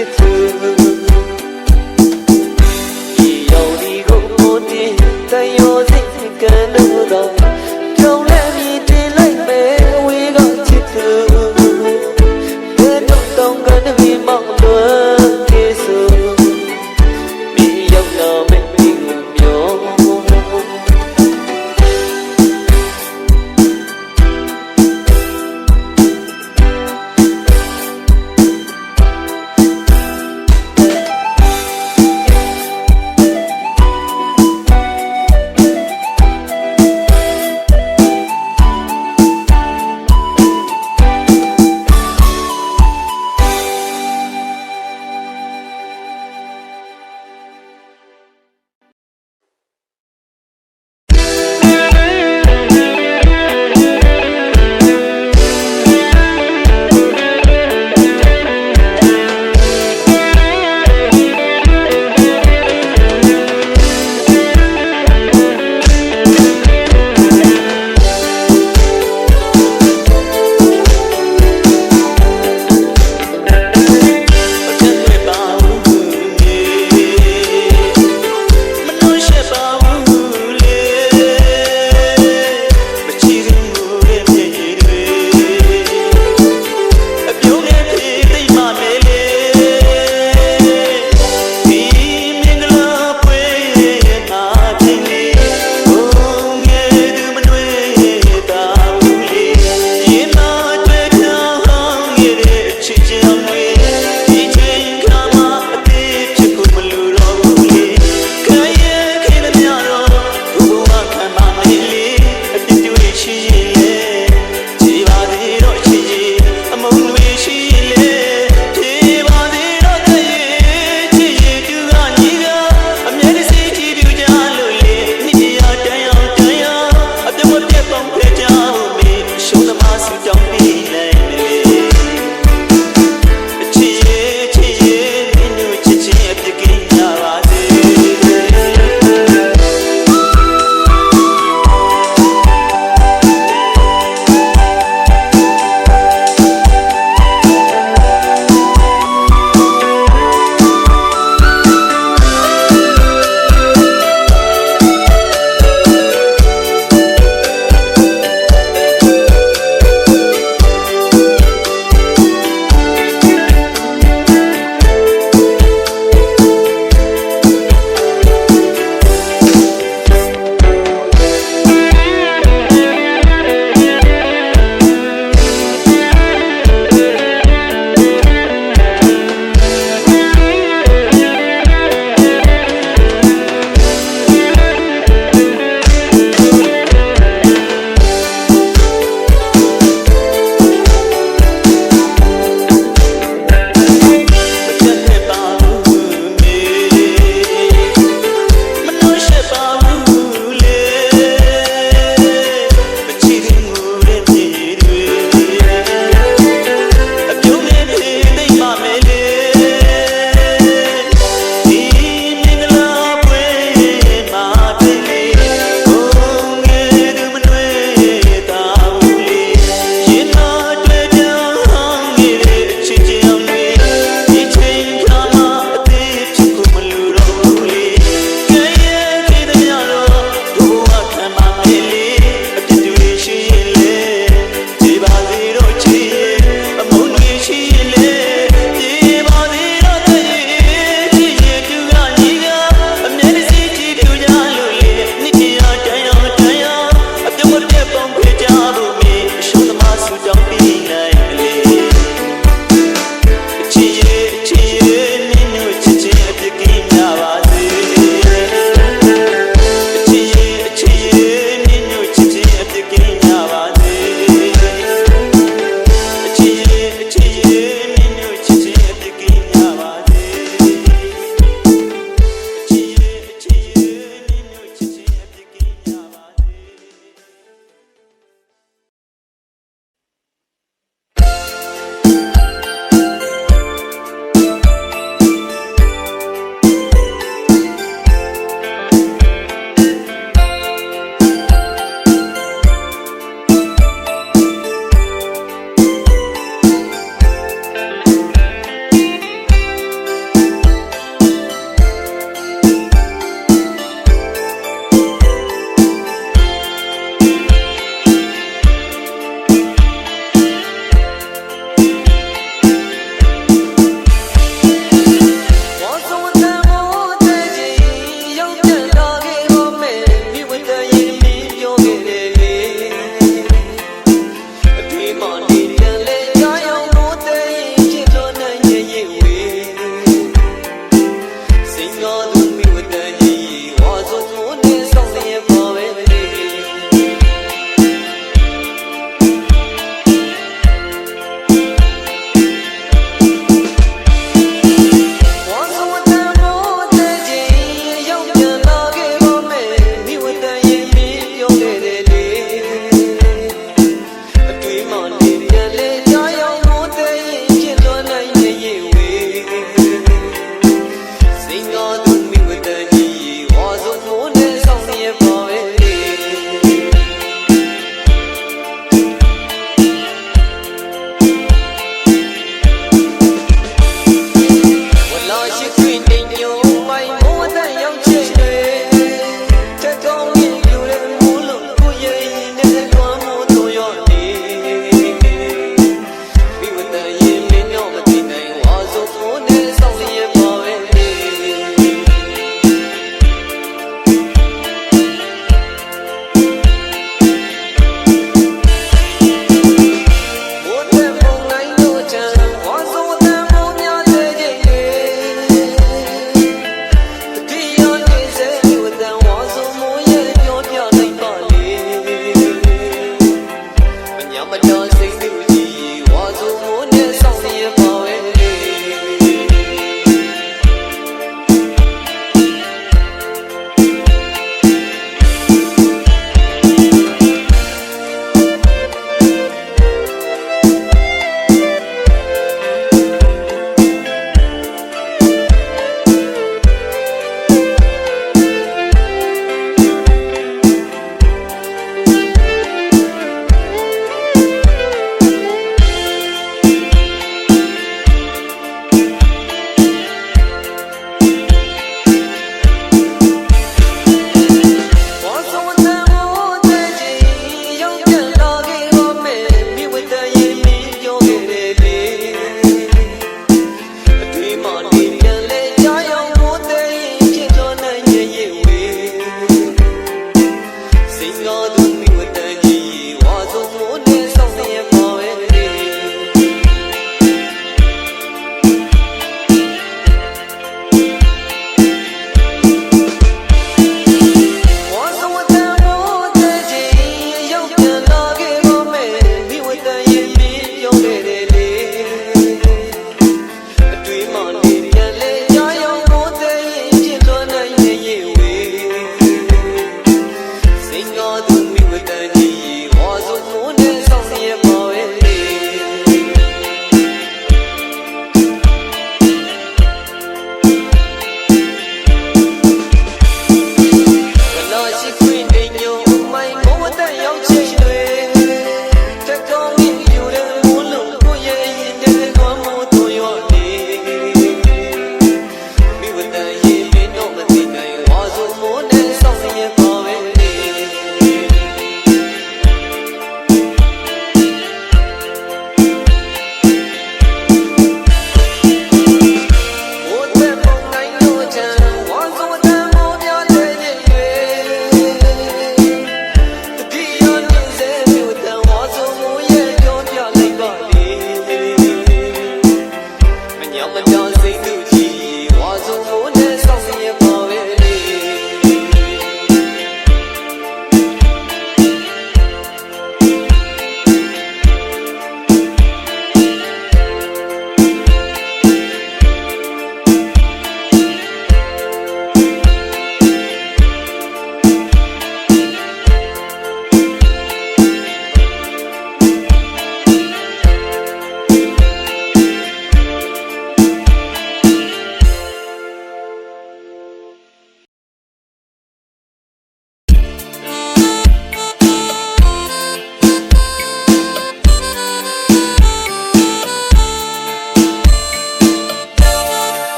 စ်သူဒီရောက်ဒီကိုမိုးတင်တန်ရောစိတ်ကံလို့တော့ကြောင်လည်းမြည်တင်လိုက်မယ်ဝေးကချစ်သူဘယ်တော့တောင်းကန်တွေမောင်းလွယ်ကေဆိုမိရောက်လာမယ်ဒီကိုပြော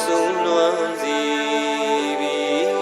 ဆုံးလွမ်းစီပြီ မ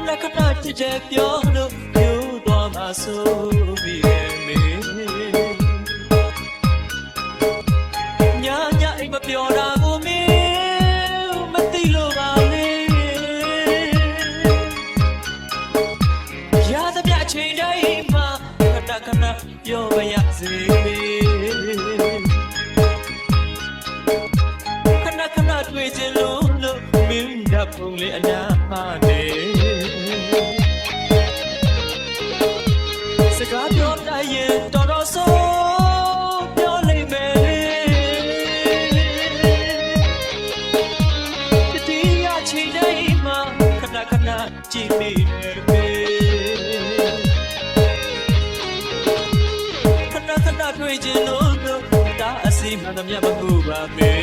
နခဏချစ်တဲ့ပြောလို့ယူသွားမှာဆိုပြီးရဲ့မေညာညာအိမ်မပြောတာကိုမင်းမသိလို့ပါလေရသမျှအချိန်တိုင်းမှာခဏခဏပြောပါရစေမေခဏခဏတွေ့ချင်လို့မင်းဓာတ်ပုံလေးအနာမှနေစကားပြောလိုက်ရင်တော်တော်ဆိုးပြောလိုက်မယ်တတိယချိန်တိုင်းမှာခဏခဏကြည့်မိတယ်မေခဏခဏတွေ့ချင်လို့ဒါအစီမှန်သမျှမဟုတ်ပါမေ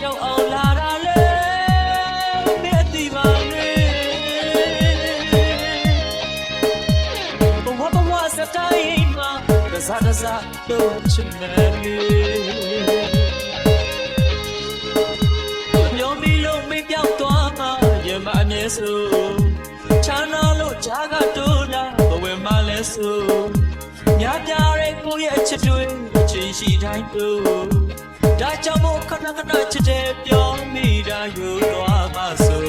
ရောက်အောင်လာတာလေမြတ်တီပါလေဘဝစတိုင်းမှာတစားတော့ချင်တယ်ပြောမိလို့မပြောက်သွားမှရမအမြဲဆိုချမ်းသာလို့ဂျာကတိုးလာဘဝမှာလဲဆိုညပြရဲကိုရဲ့ချစ်တွေချင်းရှိတိုင်းတို့ဒါကြောင့်မို့ခဏခဏချစ်တယ်ပြောမိတာယူသွားမှဆို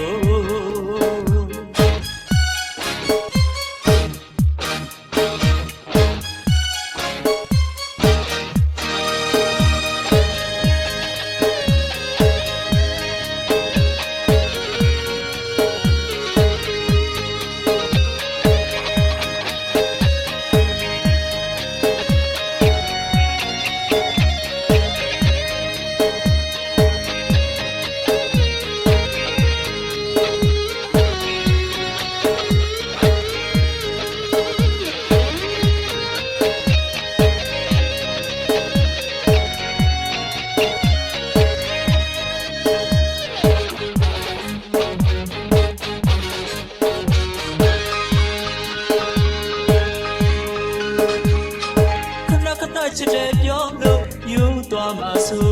ချစ်တယ်ပြောလို့ယူသွားမှာဆို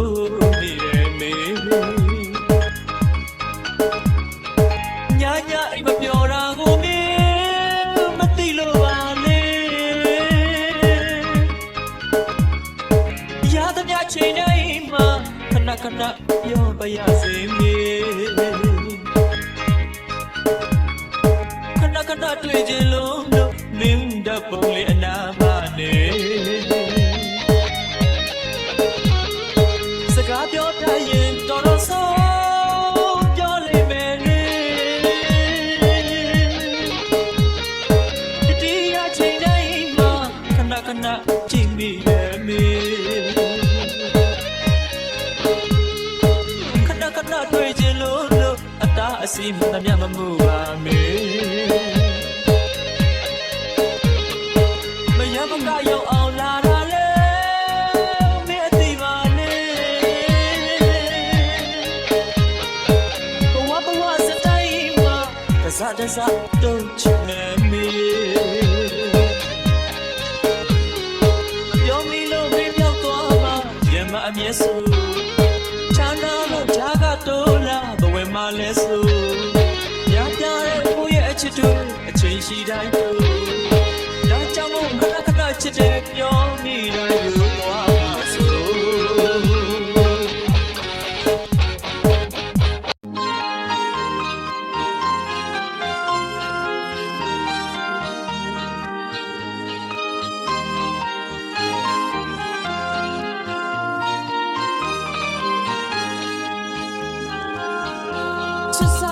မိတယ်မေညာညာအိမ်မပြောတာကိုမင်းမသိလို့ပါလေရသမျှချိန်တိုင်းမှာခဏခဏပြောပါရစေမေခဏခဏတွေ့ချင်လို့မင်းဓာတ်ပုံလေးအနာမှနေစကားပြောတတ်ရင်တော်တော်ဆိုးပြောလိုက်မယ်လေတတိယချိန်တိုင်းမှာခဏခဏကြည့်မိရဲ့မေခဏခဏတွေ့ချင်လို့အတားအစီမှန်သမျှမမှုပါမေမရမကရောက်အောင်လာတာလေတစားတော့ချင်မယ်မေပြောမိလို့မပြောက်သွားမှရမအမြဲဆိုချမ်းသာလို့ဂျာကတိုးလာဘဝမှာလဲဆိုညပြတဲ့ကိုရဲ့အချစ်တို့အချိန်ရှိတိုင်းတို့ဒါကြောင့်မို့ခဏခဏချစ်တယ်ပြောမိတိုင်းယူသွားပါဆိုချစ်စ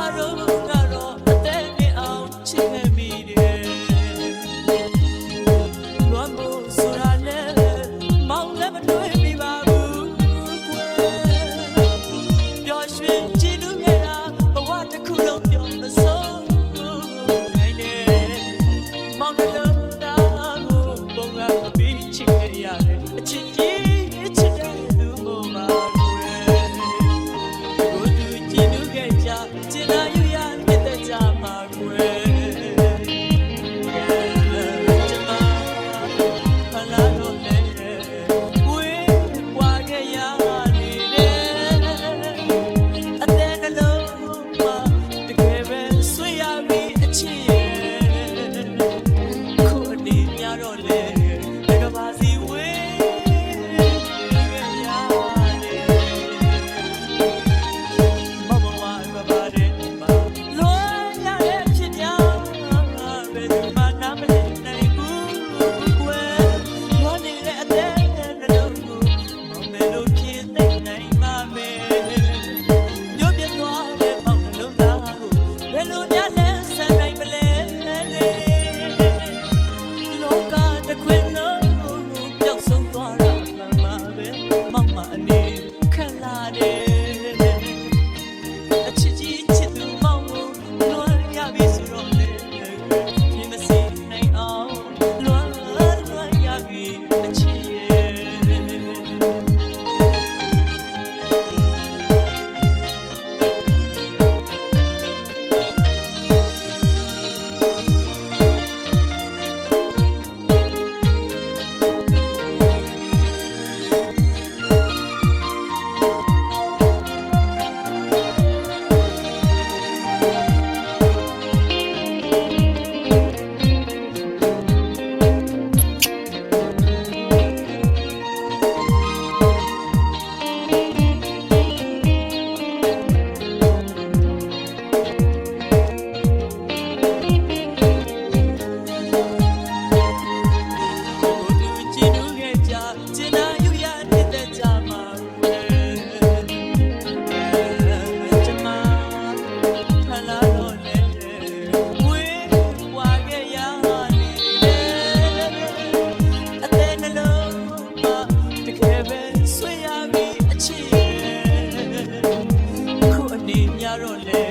တော့လေ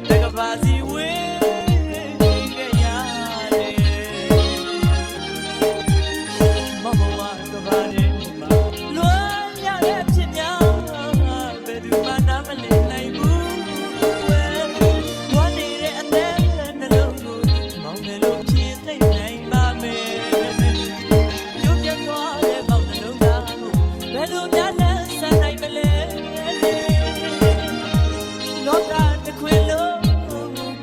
တကပါစီဝေးခဲ့ရတယ်မမဝါကပါနေမှာလွမ်းရတဲ့ဖြစ်များဘယ်သူမှနားမလည်နိုင်ဘူးဝဲဝါနေတဲ့အသက်နှလုံးကိုမောင်းတယ်လို့ဖြစ်သိနိုင်ပါမယ်ရုပ်ပြတ်သွားတဲ့ပေါက်နှလုံးသားကိုဘယ်လိုများလဲဆန်းနိုင်မလဲလောကတစ်ခွင်လုံး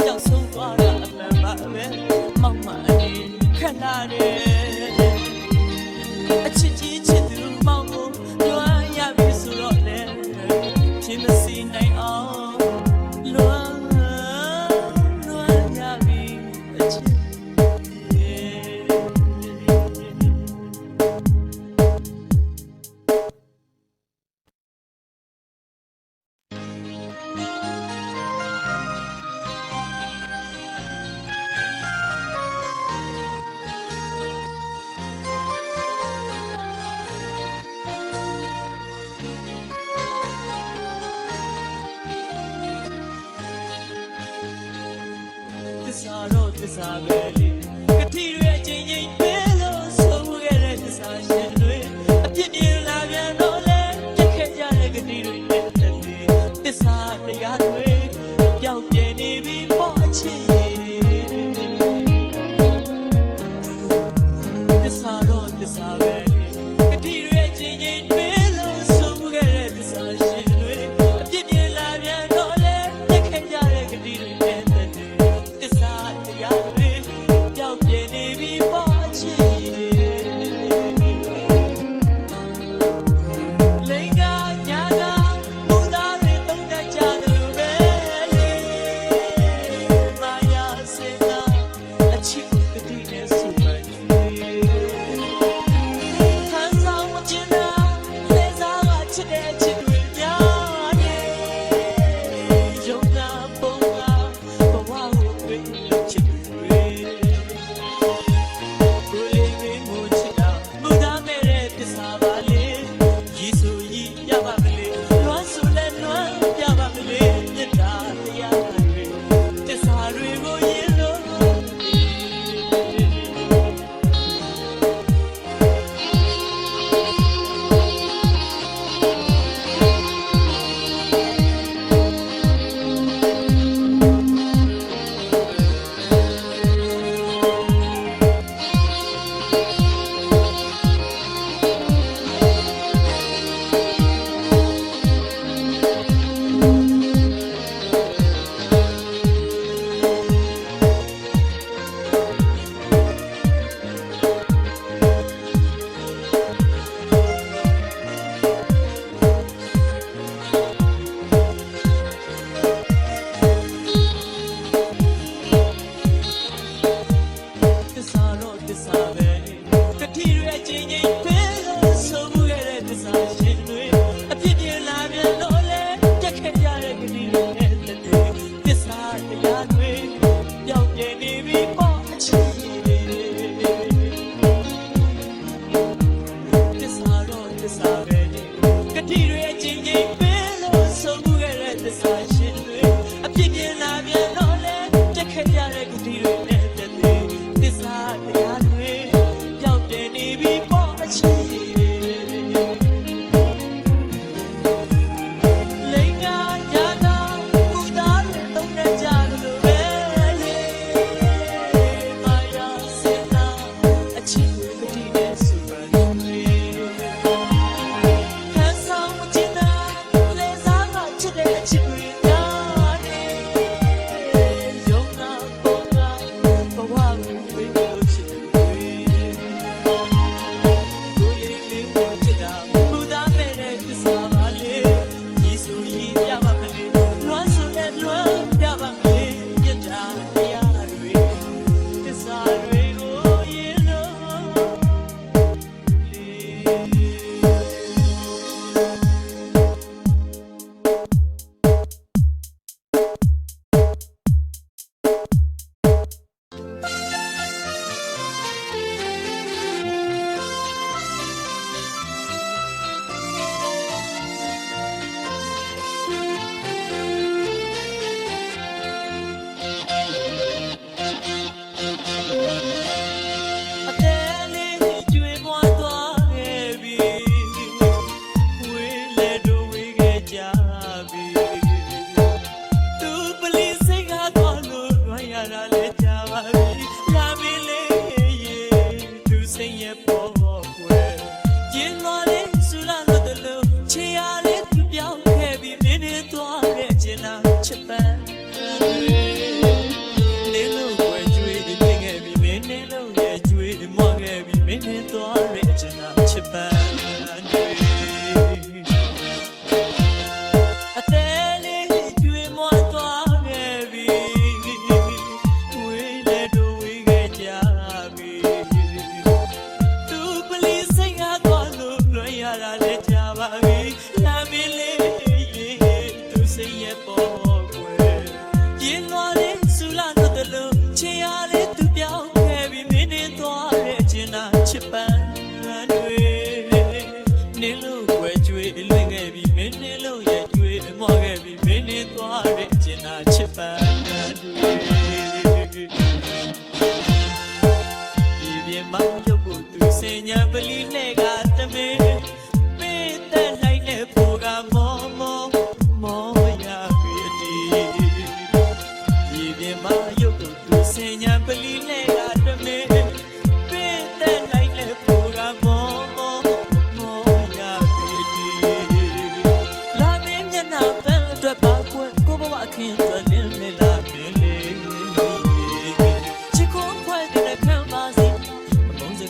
ကြောက်ဆုံးသွားတာအမှန်ပါပဲမောက်မအနေခဏနဲ့အချစ်ကြီးချစ်သူမောင်ကိုလွမ်းရပြီဆိုတော့လေချင်းမစီနိုင်အောင်လွမ်းရပြီအချစ်သစ္စာတော့သစ္စာပဲလေကတိတွေအချင်းချင်းပဲလို့ဆိုခဲ့တဲ့သစ္စာရှင်တွေအပြစ်မြင်လာပြန်တော့လေပြက်ခဲ့ကြတဲ့ကတိတွေနဲ့တည်းသစ္စာတရားတွေပျောက်ပြယ်နေပြီပေါ့အချစ်သစ္စာတော့သစ္စာပဲလေကတိတွေအချင်းချင်းပဲလို့ဆိုခဲ့တဲ့သစ္စာရှင်တွေအပြစ်မြင်လာပြန်တော့လေပြက်ခဲ့ကြတဲ့ကတိတွေနဲ့တည်းသစ္စာတရားတွေပျောက်ပြယ်နေပြီ lì lệ gà tâm mê mê tên lại lệ phù gà mò mò mò ya kuyết đi vì biển mà yêu cầu tu sẽ nhà bê lì lệ gà tâm mê mê tên lại lệ phù gà mò mò mò ya kuyết đi la mê nhân nào tên tuyệt ba quân cô bà khiến tuyệt liên lệ la mê lệ chỉ có quay đi lại khăn ba gì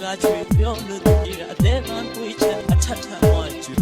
I treat you on the day I demand we chat I chat I want you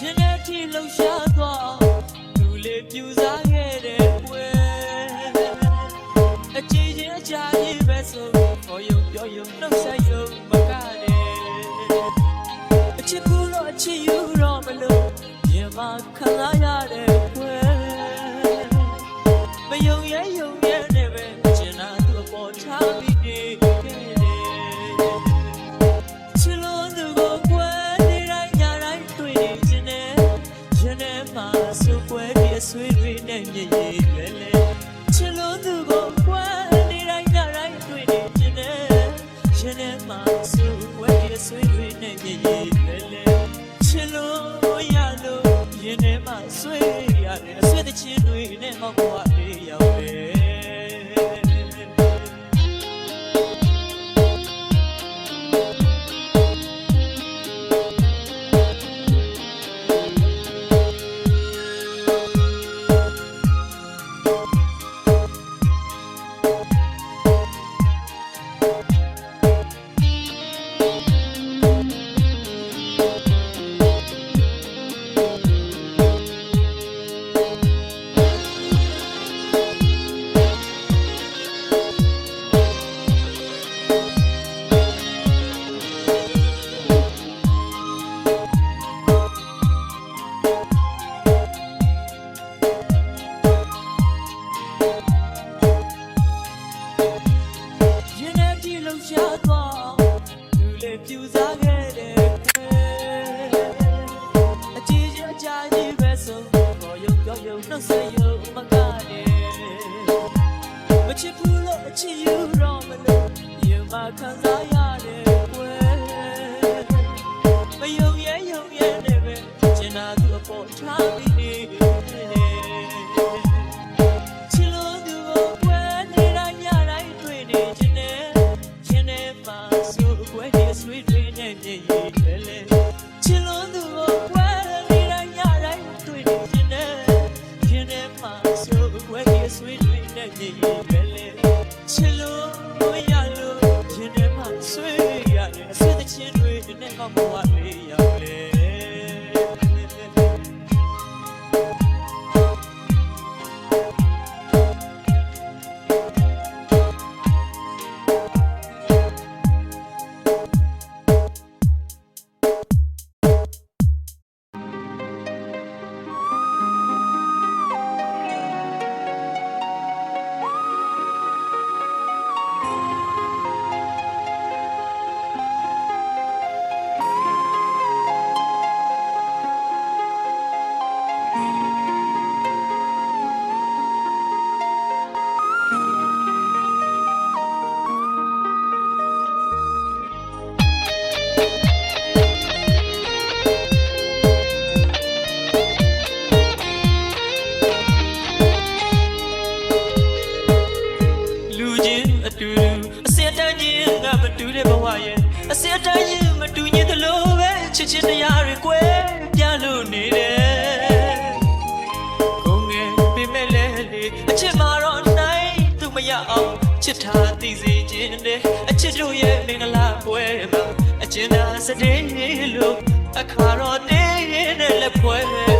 Genetic လှရှားသွားလူလေးပြူစားခဲ့တဲ့ပွဲအကြည့်ချင်းအချာကြီးပဲဆိုခေါ်ရုံပြောရုံနှုတ်ဆက်ရုံမကတဲ့အချစ်ကူတော့အချစ်ယူတော့မလို့ရင်မခံစားရတဲ့ပွဲမယုံရဲ့နဲ့ပဲကျင်နာသူ့ပေါ်ထားပြီးနေခဲ့တယ်ချစ်လို့သူကိုကွယ်နေတိုင်းညတိုင်းတွေ့နေခြင်းနဲ့ရင်ထဲမှာစုပွဲပြီးဆွေးတွေနဲ့မြည်ရည်လဲလဲချစ်လို့သူကိုကွယ်နေတိုင်းညတိုင်းတွေ့နေခြင်းနဲ့ရင်ထဲမှာစုပွဲပြီးဆွေးတွေနဲ့မြည်ရည်လဲလဲချစ်လို့ရလို့ရင်ထဲမှာဆွေးရတယ်ဆွေးတဲ့ချင်းတွေနဲ့ဟောကွာလေးရောက်တယ်ပြူစားခဲ့တဲ့အကြည့်အချာကြီးပဲဆိုခေါ်ရုံပြောရုံနှုတ်ဆက်ရုံမကားနဲ့မချစ်ဘူးလို့အချစ်ယူတော့မလို့ရင်မခံစားရတဲ့ပွဲ ယုံရဲနဲ့ပဲကျင်နာသူအပေါ်ထားပြီးချစ်လို့သူကိုကွယ်နေတိုင်းညတိုင်းတွေ့နေခြင်းနဲ့ခြင်းနဲ့ပါဆိုကွယ်ဒီဆွေးတွေနဲ့မြည်ရည်ပဲလေချစ်လို့သူကိုကွယ်နေတိုင်းညတိုင်းတွေ့နေခြင်းနဲ့ခြင်းနဲ့ပါဆိုကွယ်ဒီဆွေးတွေနဲ့မြည်ရည်ပဲလေချစ်လို့ရလို့ခြင်းနဲ့ပါဆွေးရတယ်အဆွေးချင်းတွေနဲ့ကောင်းမွားတွေရောက်လေအစတိုင်းရင်မတူညီသလိုပဲချစ်ချင်းတရားတွေကွဲပြားလို့နေတယ်ကိုငယ်ပြမဲ့လဲလေအချစ်မှာတော့နိုင်သူမရအောင်ချစ်ထားသိစေခြင်းနဲ့အချစ်တို့ရဲ့မင်္ဂလာပွဲမှာအကျဉ်းသာစတဲ့လို့အခါတော့တင်းနဲ့လက်ပွဲမယ်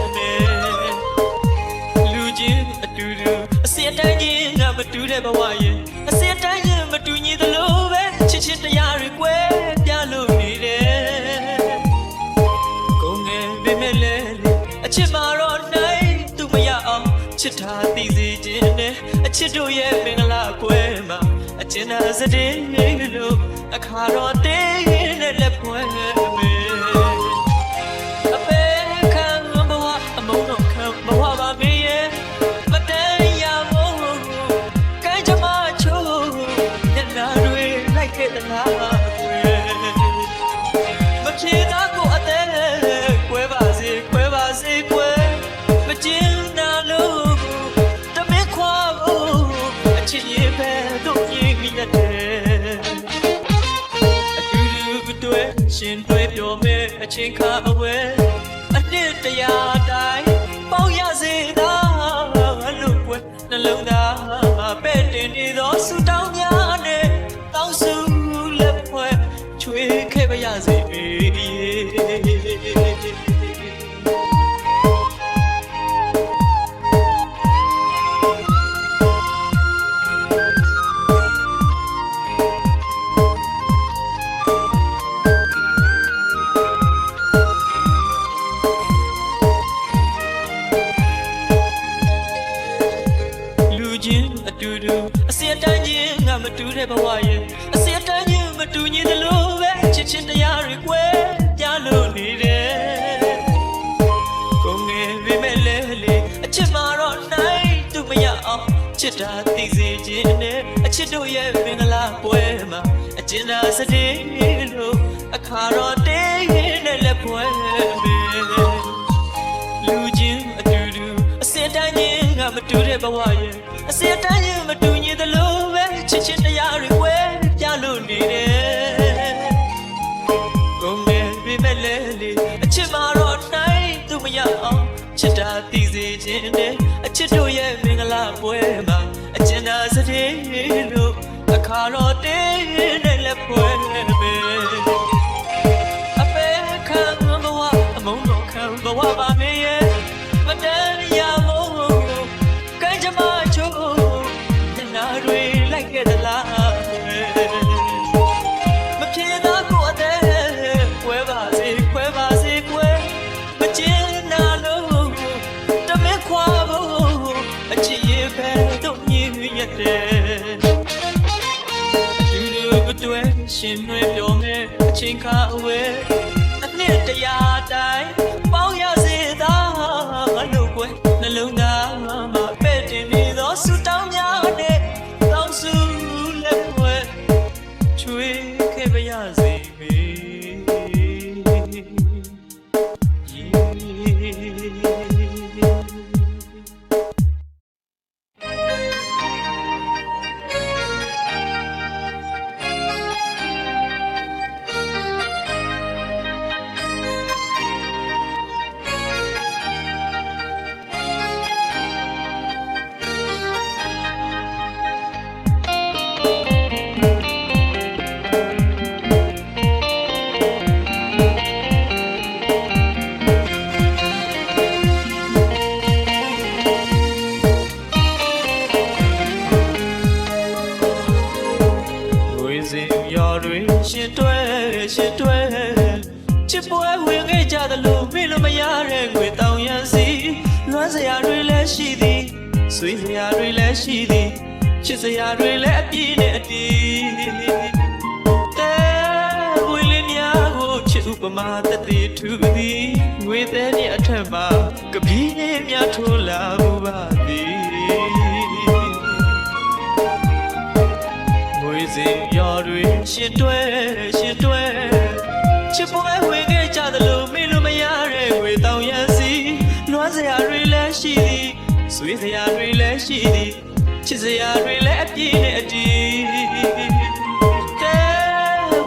လူချင်းအတူတူအစတိုင်းရင်ကမတူတဲ့ဘဝရဲ့အစတိုင်းရင်မတူညီသလိုပဲချစ်ချင်းတရားတွေကွဲပြားလို့နေတယ်ကိုငယ်ပြမဲ့လဲအချစ်မှာတော့နိုင်သူမရအောင်ချစ်ထားသိစေခြင်းနဲ့အချစ်တို့ရဲ့မင်္ဂလာကွယ်မှာအကျဉ်းသာစတဲ့လို့အခါတော့တင်းနဲ့လက်ပွဲမယ်အပေခံဘဝအမုန်းတော့ခံဘဝပါမေးရဲ့မတန်ရမို့ကိုင်းချမချိုးညနာတွေလိုက်ခဲ့သလားမဖြေသားကိုအသေးကွဲပါစေကွဲမကျင်းနာလို့တမင်ခွာဖို့အချစ်ရဲ့ပဲတို့ကြီးမြတ်တယ်အတူတူတွေ့ရှင်တွေ့ပြောမယ်အချင်းခါအဝဲအနှစ်တရာတိုင်းပေါင်းရစေသာလို့ကွယ်နှလုံးသားပဲ့တင်နေသောဆူတောင်းများနဲ့တောင်းစုလက်ဖွဲ့ချွေခဲ့ပါရစေအတူတူအစတိုင်းချင်းငါမတူတဲ့ဘဝရဲ့အစတိုင်းချင်းမတူညီသလိုပဲချစ်ချင်းတရားတွေကွဲပြားလို့နေတယ်ကိုငယ်ပြမဲ့လဲလေအချစ်မှာတော့နိုင်သူမရအောင်ချစ်တာသိစေခြင်းနဲ့အချစ်တို့ရဲ့မင်္ဂလာပွဲမှာအကျဉ်းသာစတဲ့လို့အခါတော့တင်းနဲ့လက်ပွဲလူချင်းအတူတူအစတိုင်းချင်းငါမတူတဲ့ဘဝရဲ့အစတိုင်းရင်မတူညီသလိုပဲချစ်ချင်းတရားတွေကွဲပြားလို့နေတယ်ကိုငယ်ပြမဲ့လဲလေအချစ်မှာတော့နိုင်သူမရအောင်ချစ်တာသိစေခြင်းနဲ့အချစ်တို့ရဲ့မင်္ဂလာပွဲမှာအကျဉ်းသာစတဲ့လို့အခါတော့တင်းနဲ့လက်ပွဲပဲအပေခံဘဝအမုန်းတော့ခံဘဝပါမေးရဲ့မတန်ရမို့ကိုင်းချမချိုးညနာတွေလိုက်ခဲ့သလားမဖြေသားကိုအသေးကွဲပါစေကွယ်မကျင်းနာလို့တမင်ခွာဖို့အချစ်ရဲ့ပဲတို့မြည်ရတယ်တူတူတွေ့ရှင်တွေပြောမယ်အချင်းခါအဝဲအနှစ်တရာတိုင်းပေါင်းရစေသာလို့ကွယ်နှလုံးသားမှာပဲ့တင်နေသောဆူတောင်းများနဲ့တောင်းစုလက်ဝဲချွေခဲ့ပါရစေ ငွေတောင်ရစီလွမ်းစရာတွေလည်းရှိသည်ဆွေးစရာတွေလည်းရှိသည်ချစ်စရာတွေလည်းအပြည့်နဲ့အတီးတဲဝေးလေးများကိုချစ်ဥပမာတသေးထူသည်ငွေသေးနဲ့အထက်မှာကပီးလေးများထိုးလာမှုပါသည်ငွေစင်ရော်တွေရှင်တွဲချစ်ပွဲဝင်ခဲ့ကြသလိုမေ့လို့မရတဲ့ငွေတောင်ရစီလွမ်းစရာတွေလည်းရှိသည်ဆွေးစရာတွေလည်းရှိသည်ချစ်စရာတွေလည်းအပြည့်နဲ့အတီးတဲ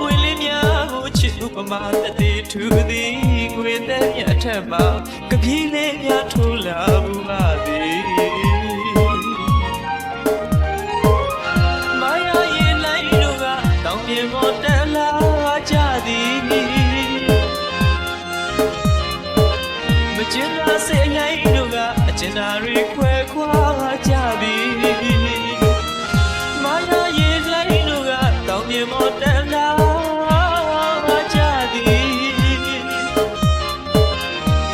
ဝေးလေးများကိုချစ်ဥပမာတသေးထူသည်ငွေသေးမြတ်အထက်မှာကပီးလေးများထိုးလာမှုပါသည်မာယာရဲ့လိုက်တို့ကတောင်ပြင်ပေါ်တက်လာကြသည်မကျင်လာစေရိုင်းတို့ကအကျဉ်းသားတွေခွဲခွာကြသည်မာယာရဲ့လိုက်တို့ကတောင်ပြင်ပေါ်တက်လာကြသည်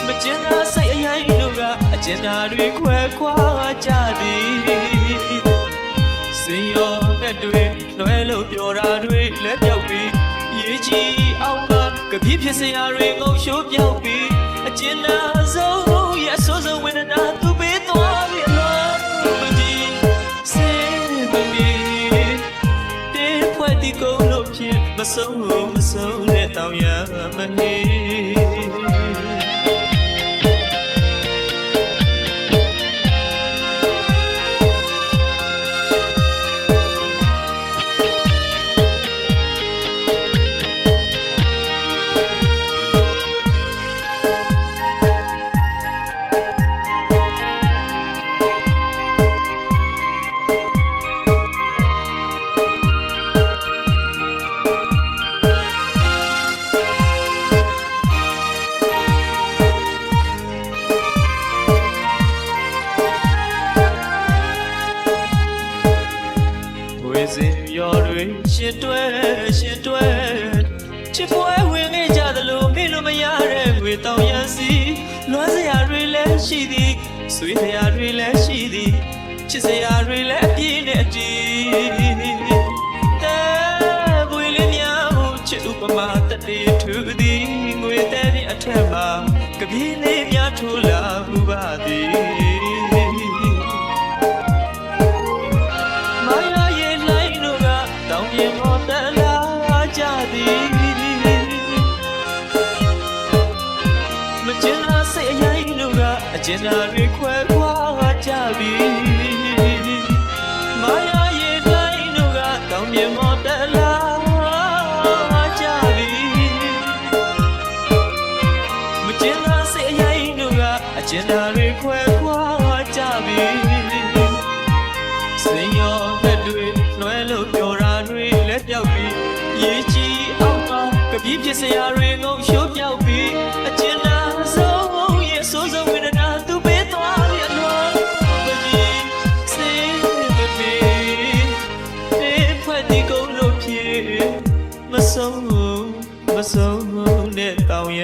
မကျင်လာစေရိုင်းတို့ကအကျဉ်းသားတွေခွဲခွာကြသည်စင်ရောနဲ့တွေလွယ်လို့ပြောတာတွေလက်ပြောက်ပြီးရေးကြည့်အောင်ကပီးဖြစ်စရာတွေငုံရှိုးပြောက်ပြီးအကျဉ်းသားဆုံးရဲ့အဆိုးဆုံးဝေဒနာသူပေးသွားပြီလို့မကြည့်စေမီတေးဖွဲ့တီကုန်လို့ဖြစ်မဆုံးနဲ့တောင်ရမနေရှင်တွဲချစ်ပွဲဝင်ခဲ့ကြသလိုမေ့လို့မရတဲ့ငွေတောင်ရစီလွမ်းစရာတွေလည်းရှိသည်ဆွေးစရာတွေလည်းရှိသည်ချစ်စရာတွေလည်းအပြည့်နဲ့အတီးတဲဝေးလေးများကိုချစ်ဥပမာတသေးထူသည်ငွေသေးတဲ့အထက်မှာကပီးလေးများထိုးလာမှုပါသည်အကျဉ်းသားတွေခွဲခွာကြပြီမာယာရဲ့တိုင်းတို့ကတောင်ပြင်ပေါ်တက်လာကြပြီမကျဉ်းသားစိတ်အရင်တို့ကအကျဉ်းသားတွေခွဲခွာကြပြီစင်ရောနဲ့တွေလွယ်လို့ပြောတာတွေလက်ပြောက်ပြီးရေးကြည့်အောင်ကပီးဖြစ်စရာတွေငုံရှိုးပြောက်ပြီးအကျဉ်းသားဆုံးရဲ့ဆိုးဆုံးဝေဒနာသူပေးသွားရတော့မကြည့်စေမမီတေးဖွဲ့ဒီကုန်လို့ဖြစ်မဆုံးနဲ့တောင်ရ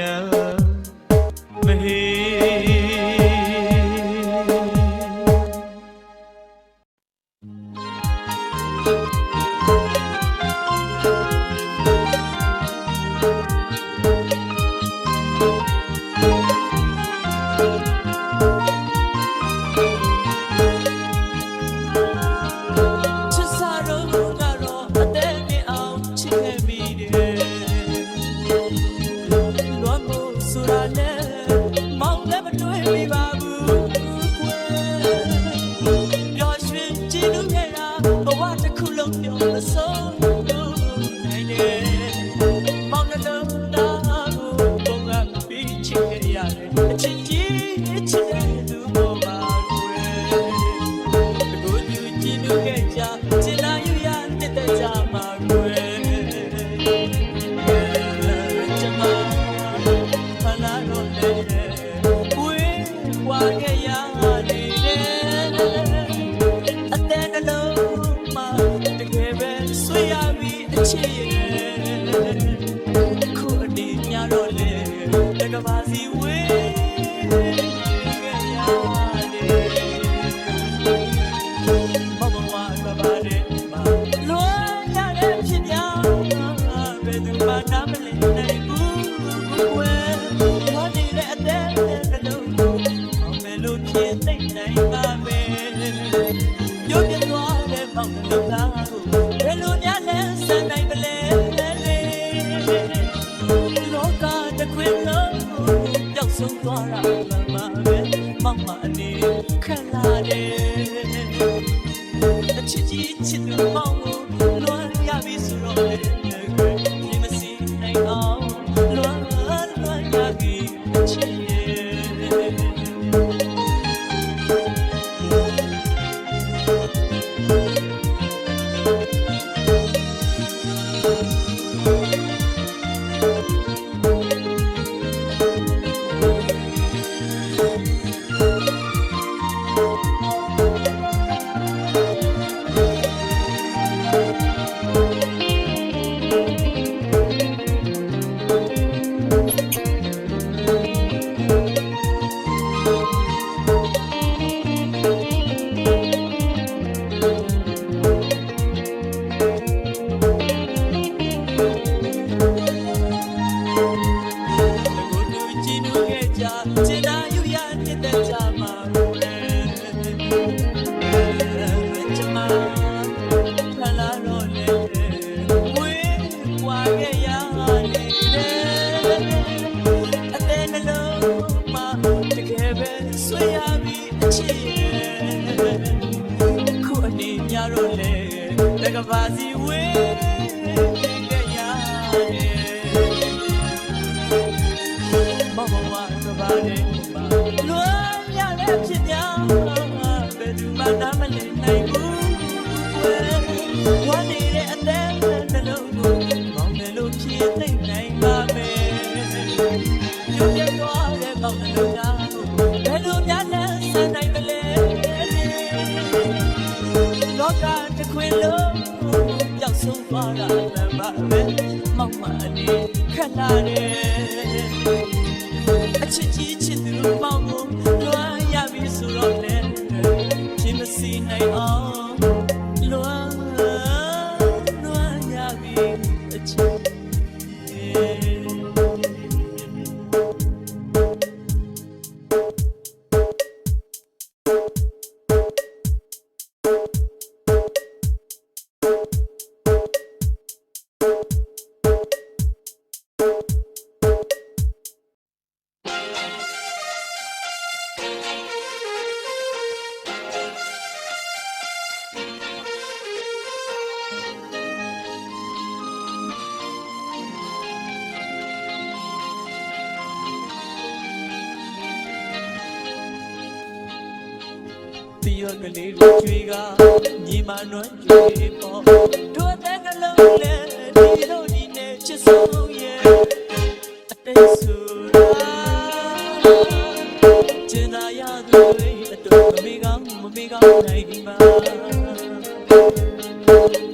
မဟေLike a မောင်မအနေခလာတယ်အချစ်ကြီးချစ်သူမောင်ကိုလွမ်းရပြီဆိုတော့လေဒီမစီနိုင်အောင်လွမ်းရပြီချစ်ကဘာစီဝေးခဲ့ရတယ်မောင်မကဘာနဲ့ပါလွမ်းရတဲ့ဖြစ်များဘယ်သူမှနားမလည်နိုင်ဘူးဝမ်းနေတဲ့အသက်နှလုံးကိုမောင်တယ်လို့ဖြစ်သိနိုင်ပါမယ်ရုပ်ရသွားတဲ့မောင်နှလုံးသားဘယ်လိုများလဲဆန်းနိုင်မလဲလောကတစ်ခွင်လုံးရောက်ဆုံးသွားတာမှန်ပါပဲမောင်မအနေခက်လာတယ်အချစ်ကြီးချစ်သူမောင်ကိုလွမ်းရပြီဆိုတော့လေဖြစ်မစီနိုင်အောင်လွမ်းရပြီအချစ်တီရကလေးတွေကျွေးကညီမနွမ်းကျွေးပေါ်တို့တဲ့ကလုံးနဲ့ဒီလိုဒီနဲ့ချစ်ဆုံးရဲ့အတိတ်ဆိုတာကျင်သာရသူတွေအတွက်မမေကောင်းနိုင်ဒီမှာ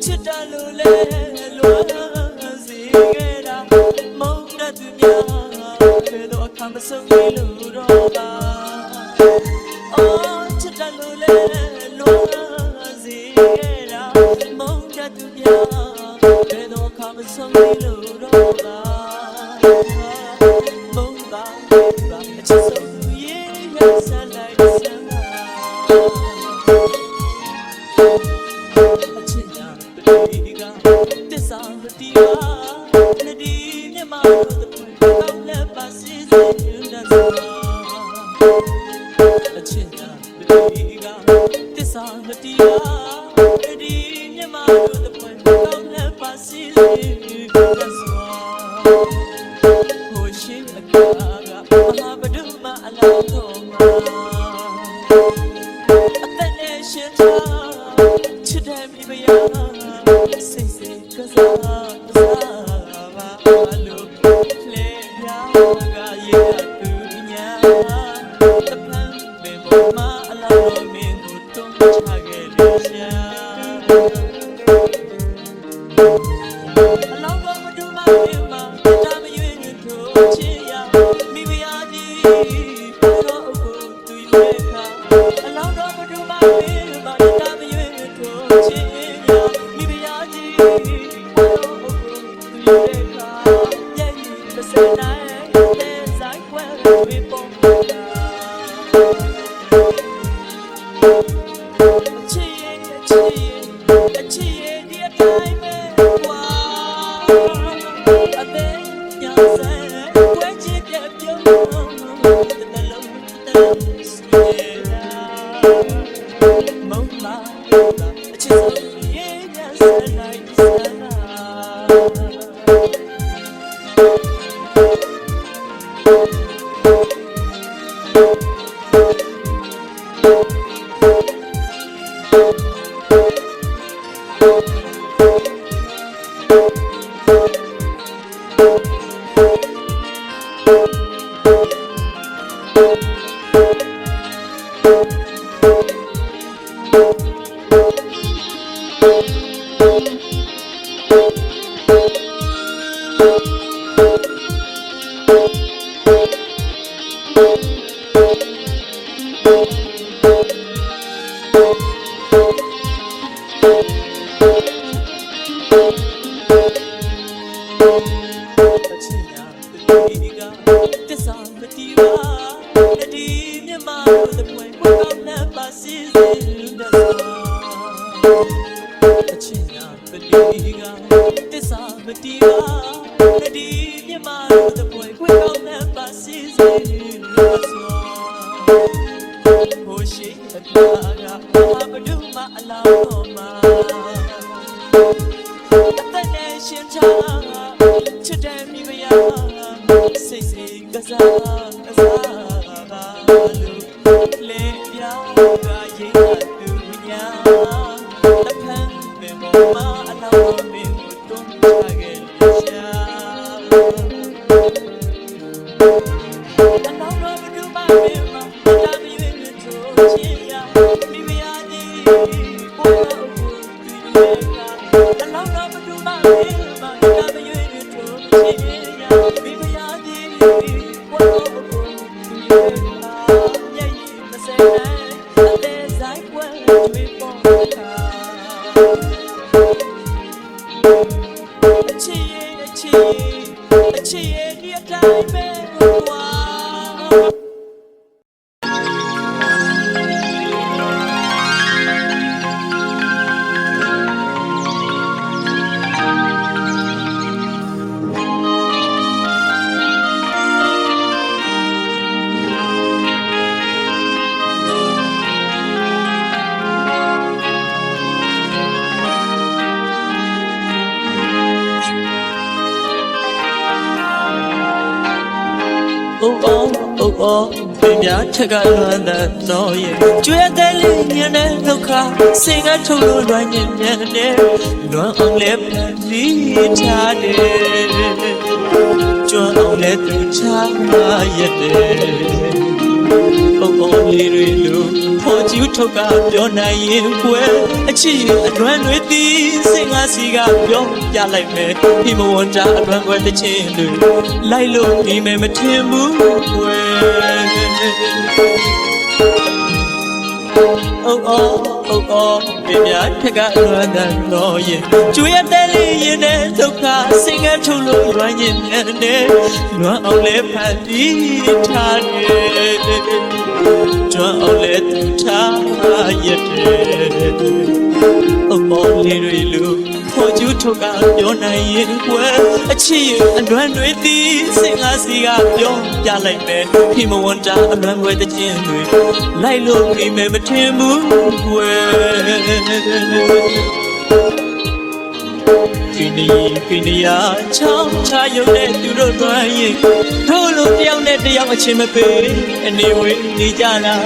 ချစ်တယ်လို့လဲလွမ်းစေခဲ့တာမုန်းတဲ့သူများဘယ်တော့အခါမဆုံးလို့တော့ပါချစ်တယ်လို့လဲလွမ်းစေခဲ့တာမုန်းတဲ့သူများဘယ်တော့အခါမဆုံးလို့တော့ပါမုန်းတာအချစ်ဆုံးသူရဲ့ရဆက်လိုက်စမ်းအချစ်ညာပတိကတစ္ဆာပတိပါနဒီမြမတို့တဲ့ကောင်းလက်ပါစီစီရတဲ့အချစ်ညာပတိကတစ္ဆာပတိပါနဒီမြမတို့တဲ့ကောင်းလက်ပါစီစီရတဲ့ဟိုရှိအကားကမဟာဘဒုမအလောင်းတော်မှာအသက်နဲ့ရှင်ထားချစ်တယ်မိမယာစိတ်စိတ်ကစားပါလို့လေရာကရဲ့သူညာတပန်းပဲပေါ်မှာအလောင်းမင်းတို့တုံးချခဲ့လို့ရှာအလောင်းတော်မတူမမေမတာမရွေးတို့ချစ်ရမိမယာကြီးပေါ်တော့အခုသူရဲ့ခါအလောင်းတော်မတူမမေမတာမရွေးတို့ချစ်ရမိမယာကြီးပေါ်တော့အခုသူရဲ့ခါရဲ့မစနိုင်တဲ့ဆိုင်ခွဲတွေပေါ်လာအချစ်ရဲ့ဒီအတိုင်းပဲကွာအသေးညာစဲဝဲချစ်ပြပြုံးတဲ့လုံး တစ္ဆာမတီးပါတတိမြမတို့သပွင့်ကိုကောင်းနဲ့ပါစီစဉ်တစ္ဆာအချင်းညာပတိကတစ္ဆာမတီးပါတတိမြမတို့သပွင့်ကိုကောင်းနဲ့ပါစီစဉ်တစ္ဆာဟိုရှိအပြာကဘာမလို့မအလောင်းမှာအသက်နဲ့ရှင်ချာချစ်တယ်မိမယာစိတ်စိတ်ကစားပါလို့လေပြောင်းကရိတ်တူညာတစ်ဖက်ပင်ပေါ်မှာအလောင်းမင်းကိုတွန်းချခဲ့ရှာအလောင်းတော့ဘယ်သူမှမင်းမတာမရွေးလို့ချင်ရမိမယာဒီပေါ်တော့တွေ့ရအလောင်းတော့ဘယ်သူမှမင်းမတာမရွေးလို့ချင်ရမိမယာဒီပေါ်တော့အချစ်ရဲ့ဒီအတိုင်းပဲကွာ哦，对面这个乱的闹也，觉得里面的路卡，谁个头颅乱年年的，乱昂来盘里茶的，转昂来都茶也的。哦，里瑞路，我就头个表难言怪，起乱瑞的，谁个是个表下来没？你们我家乱怪的情侣，来路你们没听不会。哦，别面这个乱的闹也，主要带里人的都看，谁个头颅乱人的，乱昂来盘里茶的。转အောင်လဲသူထားရတယ်哦လေးတွေလူဖော်ကျူးထုတ်ကပြောနိုင်ရင်ကွယ်အချစ်အလွမ်းတွေသည်စင်ကားစီကပြောပြလိုက်မယ်ဖိမဝန်တာအလွမ်းွယ်တဲ့ချင်းတွေလိုက်လို့ခိမယ်မထင်ဘူးကွယ်ခိနီယာချောင်းချရုံနဲ့သူတို့တွန်းရင်ထို့လိုတယောက်နဲ့တယောက်အချင်းမပေးအနေဝေးနေကြလား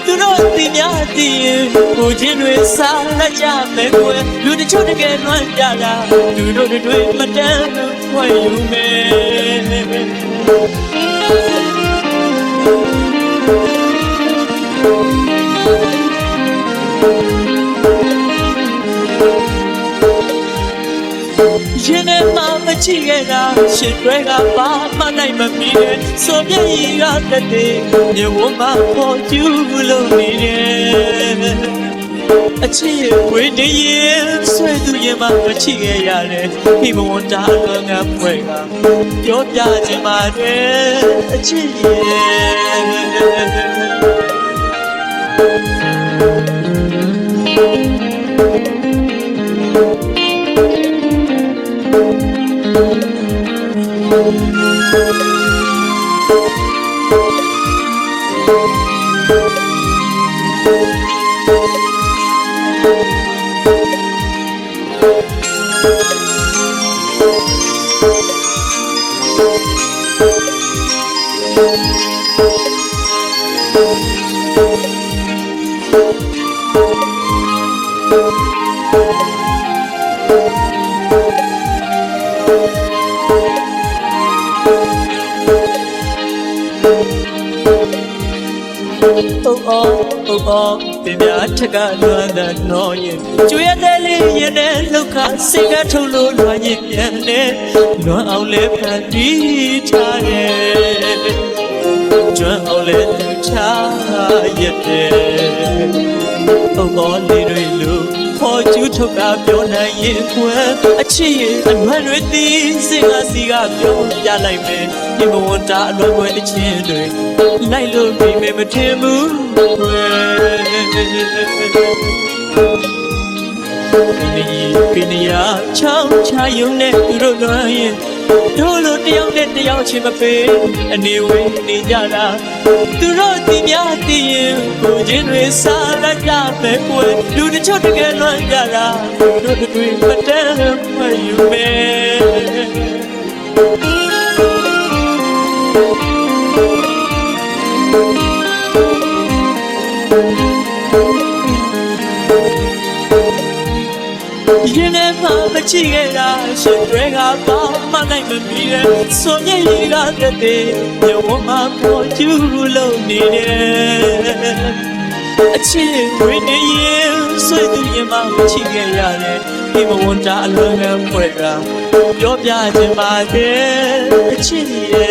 သူတို့သိများသိရင်ကိုချင်းတွေစားလက်ကြမယ်ကွယ်လူတချို့တကယ်လွမ်းကြလားသူတို့တွေမတန်းလို့ဖွင့်ယူရင်ထဲမှာမချစ်ခဲ့တာရှစ်တွဲကဘာမှနိုင်မမီတဲ့ဆိုပြည့်ရီကတည်းမြေဝမပေါ်ကျူးလို့နေတယ်အချစ်ရဲ့ဝေးနေရင်ဆွဲသူရင်မှမချစ်ခဲ့ရတယ်ဒီဘဝတာအလွန်ကပွဲကပြောပြချင်ပါတယ်အချစ်Oh oh Tin ya chaka luan da no yin Chuya de li yin de lukha Sika thulu luan yin yan de Luan ao le phan di cha ye Chuan ao le tu cha yet de Oh God li rui lu Ho chu thuk a pyo na yin kwan A chi yin an wan rui ti Sing a si ga pyo ya lai me Yin mo wan ta luan kwe a chin rui Lai lu bi me ma tin mu Piniya chao cha yung ne uro loyin Dolo tiyaw ne tiyaw chi ma pe Ani we ni jala Duro ti mya ti yin Ko jin we sa la ja me kwe Lu ni chot ke loan jala Duro ti kwe patan ma yu me Yin ne ma ma chi ge da shin twe ga ba ma nai ma mi de so nyai li ga de de yo ma po chu lo ni de a chi we ne yin sui tu yin ma ma chi ge ya de di mo won ta a luan ga pwe ga pyo pya chin ba de a chi ye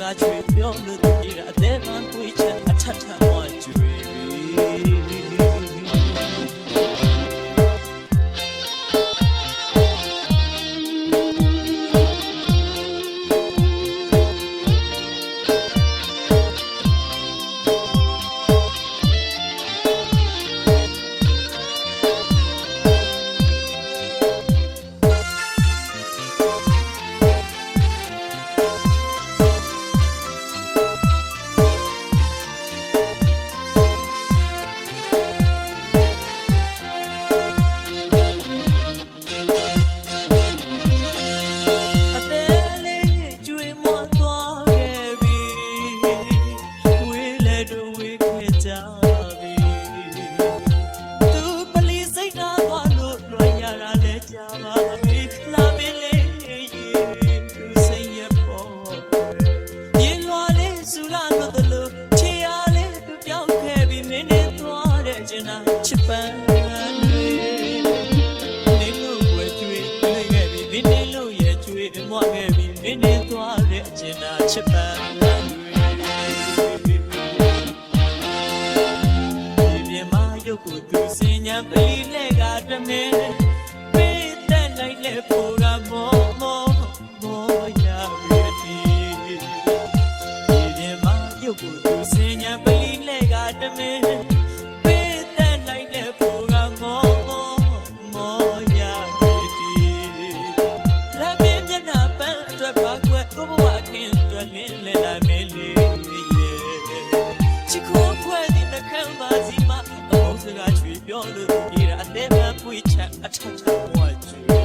Hãy subscribe cho kênh Ghiền Mì Gõ Để không bỏ lỡ ဝေးချက်အထက်ထဝါကျွေ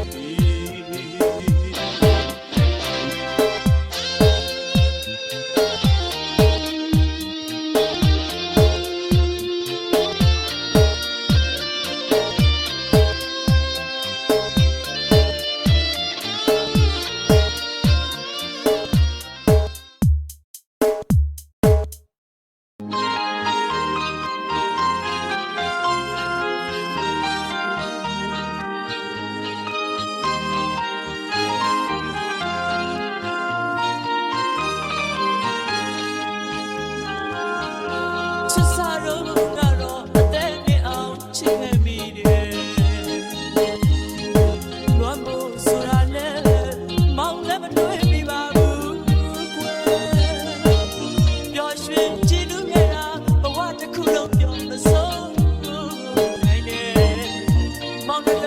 ချစ်စာတော့ကတော့အသက်နဲ့အောင်ချစ်ခဲ့မိတယ်လွမ်းမို့ဆိုတာနဲ့မောင်လည်းမတွေ့မိပါဘူးကွယ်ပျော်ရွှင်ကြည်နူးခဲ့တာဘဝတစ်ခုလုံးပြောမဆုံးနိုင်တယ်မောင်လည်း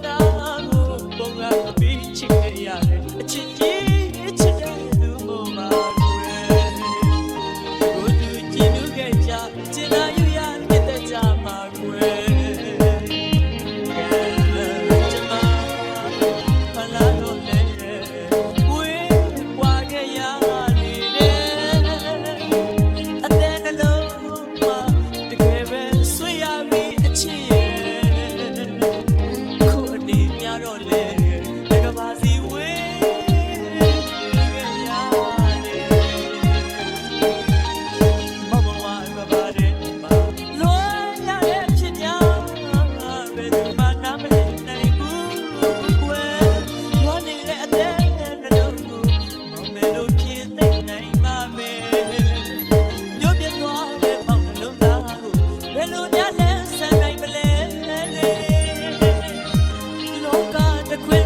သားကိုပုံကပြီးချစ်ခဲ့ရတယ်အချစ်ကြီးချစ်တဲ့လူမို့ပါကျင်လာယူရမြတ်တဲ့ကြမှာကွယ်ကျမဖလာတော့လေဝေးပွားခဲ့ရနေတယ်အသက်နှလုံးမှာတကယ်ပဲဆွေးရပြီအချစ်ရဲ့ခုအနေများတော့လေတကဘာစီဝေးခဲ့ရနေမမဝါကပါတဲ့the queen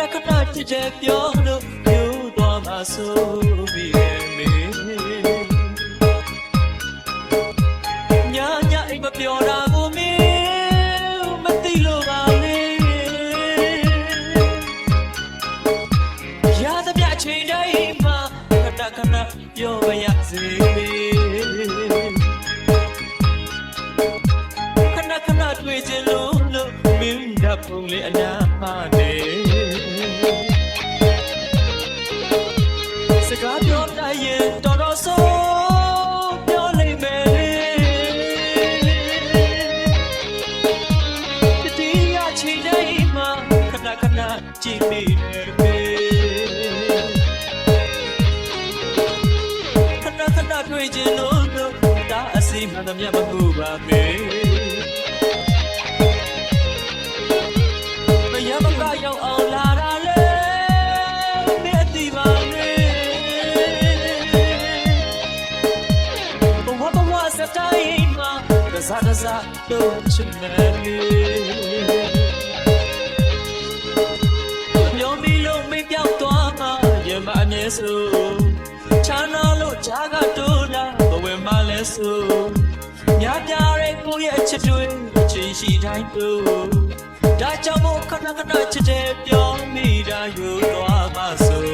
ဏခဏချစ်တဲ့ပြောလို့ပြိုးသွားမှာဆိုပြီးရဲ့မေညာညာအိမ်မပြောတာကိုမင်းမသိလို့ပါလေရသမျှအချိန်တိုင်းမှာခဏခဏပြောပါရစေခဏခဏတွေ့ချင်လို့မင်းဓာတ်ပုံလေးအနာမှာနေစကားပြောတိုင်းရင်တော်တော်ဆိုးပြောလိမ့်မယ်တတိယချိန်တိုင်းမှာခဏခဏကြည့်မိတယ်ခဏခဏတွေ့ချင်လို့ဒါအစီမှန်သမျှမကူပါမေမရမကရောက်အောင်လာတာလေမင်းသိပါလေဘဝစတိုင်းမှာတစားတော့ချင်တယ်ပြောမီလို့မပြောက်သွားမှရမအမြဲဆိုချာနာလို့ဂျာကတိုးလာဘဝမှာလဲဆိုညပြရဲကိုရဲ့အချစ်တွေအချိန်ရှိတိုင်းတို့ဒါကြောင့်မို့ခဏခဏချစ်တယ်ပြောမိတာယူသွားပါစို့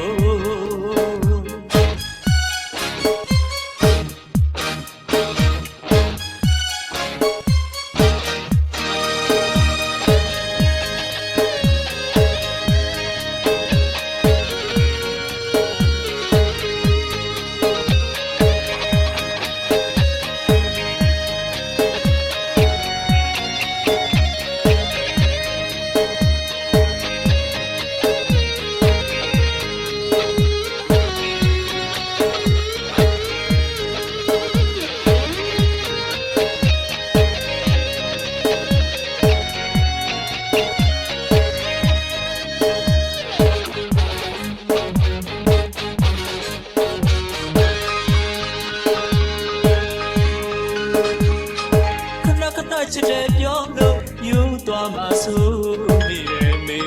ချစ်တယ်ပြောလို့ယူသွားမှာဆိုမိတယ်မေ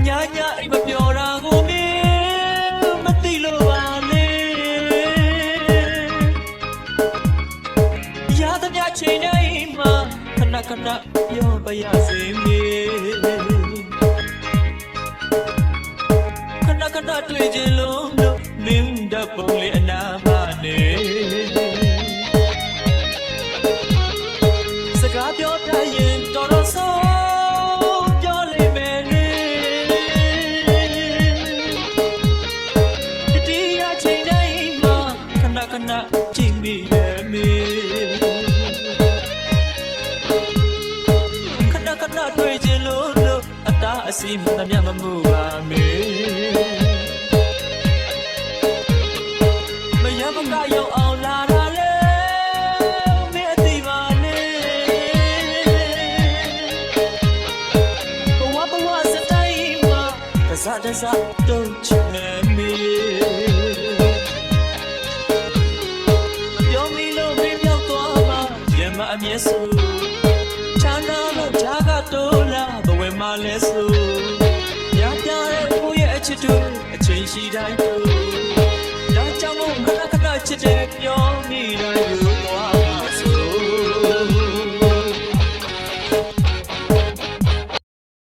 ညာညာအိမ်မပြောတာကိုမင်းမသိလို့ပါလေရသမျှချိန်တိုင်းမှာခဏခဏပြောပါရစေမေခဏခဏတွေ့ချင်လို့မင်းဓာတ်ပုံလေးအနာမှာနေစကားပြောပြရင်တော်တော်ဆိုးပြောလိမ့်မယ်လေတတိယချိန်တိုင်းမှာခဏခဏကြည့်မိတယ်မေခဏခဏတွေ့ချင်လို့အသားအစီမှန်သမျှမမှုပါမေမရမကရောက်အောင်လာတာလေတစားတော့ချင်မေပြောမီလို့မင်းပြောက်သွားမှရမအမြဲဆိုချမ်းသာလို့ဂျာကတိုးလာဘဝမှာလဲဆိုညပြတဲ့ကိုရဲ့အချစ်တွေအချိန်ရှိတိုင်းတို့ဒါကြောင့်မို့ခဏခဏချစ်တယ်ပြောမိတာ